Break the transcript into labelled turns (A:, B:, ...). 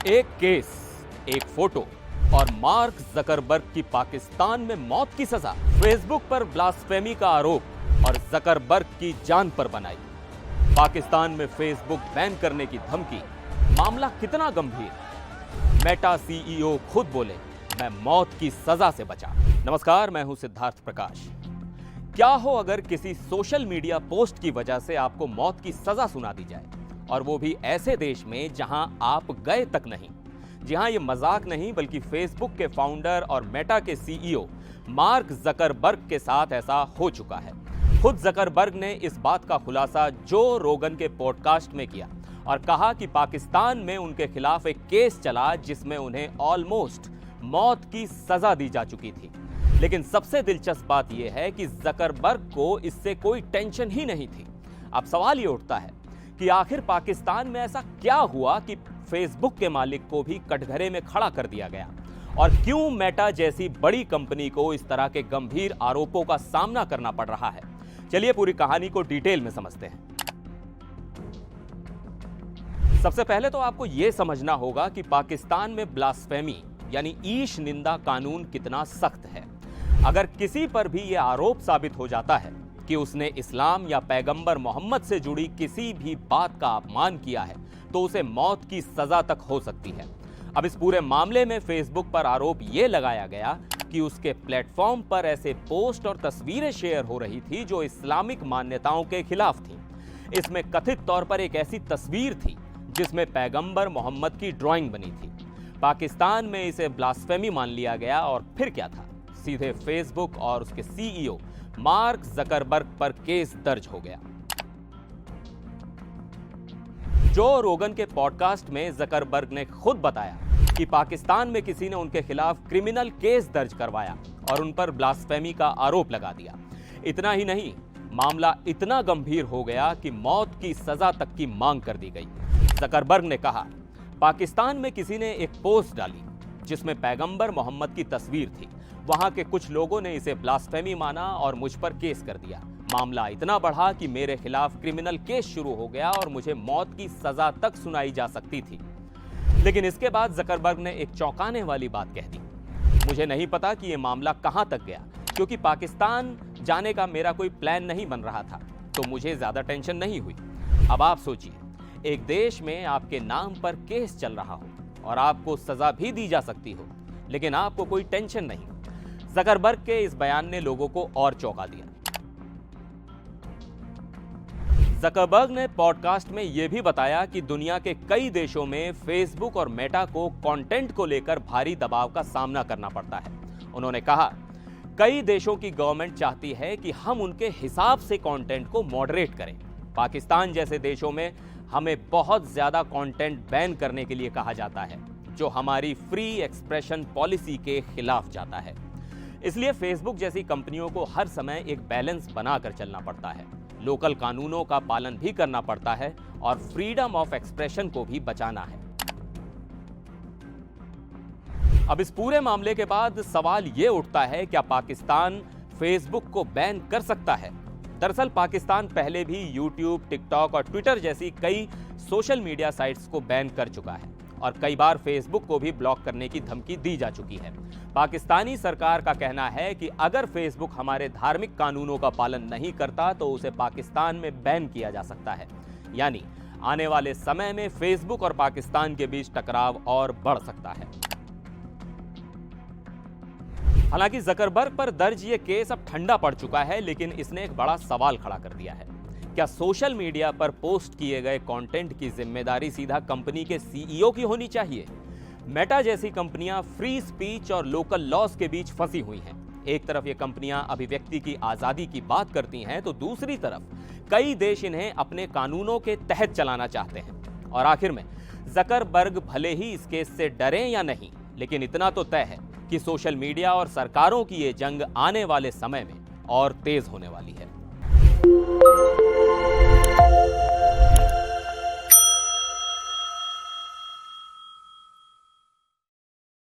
A: एक केस, एक फोटो और मार्क जकरबर्ग की पाकिस्तान में मौत की सजा, फेसबुक पर ब्लास्फेमी का आरोप और जकरबर्ग की जान पर बनाई। पाकिस्तान में फेसबुक बैन करने की धमकी, मामला कितना गंभीर। मेटा सीईओ खुद बोले, मैं मौत की सजा से बचा। नमस्कार, मैं हूं सिद्धार्थ प्रकाश। क्या हो अगर किसी सोशल मीडिया पोस्ट की वजह से आपको मौत की सजा सुना दी जाए, और वो भी ऐसे देश में जहां आप गए तक नहीं। जी हां, ये मजाक नहीं, बल्कि फेसबुक के फाउंडर और मेटा के सीईओ मार्क जकरबर्ग के साथ ऐसा हो चुका है। खुद जकरबर्ग ने इस बात का खुलासा जो रोगन के पॉडकास्ट में किया और कहा कि पाकिस्तान में उनके खिलाफ एक केस चला जिसमें उन्हें ऑलमोस्ट मौत की सजा दी जा चुकी थी। लेकिन सबसे दिलचस्प बात यह है कि जकरबर्ग को इससे कोई टेंशन ही नहीं थी। अब सवाल ये उठता है कि आखिर पाकिस्तान में ऐसा क्या हुआ कि फेसबुक के मालिक को भी कटघरे में खड़ा कर दिया गया, और क्यों मेटा जैसी बड़ी कंपनी को इस तरह के गंभीर आरोपों का सामना करना पड़ रहा है। चलिए पूरी कहानी को डिटेल में समझते हैं। सबसे पहले तो आपको यह समझना होगा कि पाकिस्तान में ब्लास्फेमी यानी ईश निंदा कानून कितना सख्त है। अगर किसी पर भी यह आरोप साबित हो जाता है कि उसने इस्लाम या पैगंबर मोहम्मद से जुड़ी किसी भी बात का अपमान किया है, तो उसे मौत की सजा तक हो सकती है। अब इस पूरे मामले में फेसबुक पर आरोप यह लगाया गया कि उसके प्लेटफॉर्म पर ऐसे पोस्ट और तस्वीरें शेयर हो रही थी जो इस्लामिक मान्यताओं के खिलाफ थीं। इसमें कथित तौर पर एक ऐसी तस्वीर थी जिसमें पैगंबर मोहम्मद की ड्राइंग बनी थी। पाकिस्तान में इसे ब्लास्फेमी मान लिया गया और फिर क्या था, सीधे फेसबुक और उसके सीईओ मार्क जकरबर्ग पर केस दर्ज हो गया। जो रोगन के पॉडकास्ट में जकरबर्ग ने खुद बताया कि पाकिस्तान में किसी ने उनके खिलाफ क्रिमिनल केस दर्ज करवाया और उन पर ब्लास्फेमी का आरोप लगा दिया। इतना ही नहीं, मामला इतना गंभीर हो गया कि मौत की सजा तक की मांग कर दी गई। जकरबर्ग ने कहा, पाकिस्तान में किसी ने एक पोस्ट डाली जिसमें पैगंबर मोहम्मद की तस्वीर थी। वहां के कुछ लोगों ने इसे ब्लास्फेमी माना और मुझ पर केस कर दिया। मामला इतना बढ़ा कि मेरे खिलाफ क्रिमिनल केस शुरू हो गया और मुझे मौत की सजा तक सुनाई जा सकती थी। लेकिन इसके बाद जकरबर्ग ने एक चौंकाने वाली बात कह दी, मुझे नहीं पता कि यह मामला कहां तक गया, क्योंकि पाकिस्तान जाने का मेरा कोई प्लान नहीं बन रहा था, तो मुझे ज्यादा टेंशन नहीं हुई। अब आप सोचिए, एक देश में आपके नाम पर केस चल रहा हो और आपको सजा भी दी जा सकती हो, लेकिन आपको कोई टेंशन नहीं। जकरबर्ग के इस बयान ने लोगों को और चौंका दिया। जकरबर्ग ने पॉडकास्ट में यह भी बताया कि दुनिया के कई देशों में फेसबुक और मेटा को कंटेंट को लेकर भारी दबाव का सामना करना पड़ता है। उन्होंने कहा, कई देशों की गवर्नमेंट चाहती है कि हम उनके हिसाब से कंटेंट को मॉडरेट करें। पाकिस्तान जैसे देशों में हमें बहुत ज्यादा कंटेंट बैन करने के लिए कहा जाता है, जो हमारी फ्री एक्सप्रेशन पॉलिसी के खिलाफ जाता है। इसलिए फेसबुक जैसी कंपनियों को हर समय एक बैलेंस बनाकर चलना पड़ता है। लोकल कानूनों का पालन भी करना पड़ता है और फ्रीडम ऑफ एक्सप्रेशन को भी बचाना है। अब इस पूरे मामले के बाद सवाल यह उठता है, क्या पाकिस्तान फेसबुक को बैन कर सकता है? दरअसल पाकिस्तान पहले भी यूट्यूब, टिकटॉक और ट्विटर जैसी कई सोशल मीडिया साइट्स को बैन कर चुका है और कई बार फेसबुक को भी ब्लॉक करने की धमकी दी जा चुकी है। पाकिस्तानी सरकार का कहना है कि अगर फेसबुक हमारे धार्मिक कानूनों का पालन नहीं करता तो उसे पाकिस्तान में बैन किया जा सकता है। यानी आने वाले समय में फेसबुक और पाकिस्तान के बीच टकराव और बढ़ सकता है। हालांकि जकरबर्ग पर दर्ज ये केस अब ठंडा पड़ चुका है, लेकिन इसने एक बड़ा सवाल खड़ा कर दिया है। क्या सोशल मीडिया पर पोस्ट किए गए कंटेंट की जिम्मेदारी सीधा कंपनी के सीईओ की होनी चाहिए? मेटा जैसी कंपनियां फ्री स्पीच और लोकल लॉज के बीच फंसी हुई हैं। एक तरफ ये कंपनियां अभिव्यक्ति की आजादी की बात करती हैं, तो दूसरी तरफ कई देश इन्हें अपने कानूनों के तहत चलाना चाहते हैं। और आखिर में जकरबर्ग भले ही इस केस से डरें या नहीं, लेकिन इतना तो तय है कि सोशल मीडिया और सरकारों की ये जंग आने वाले समय में और तेज होने वाली है।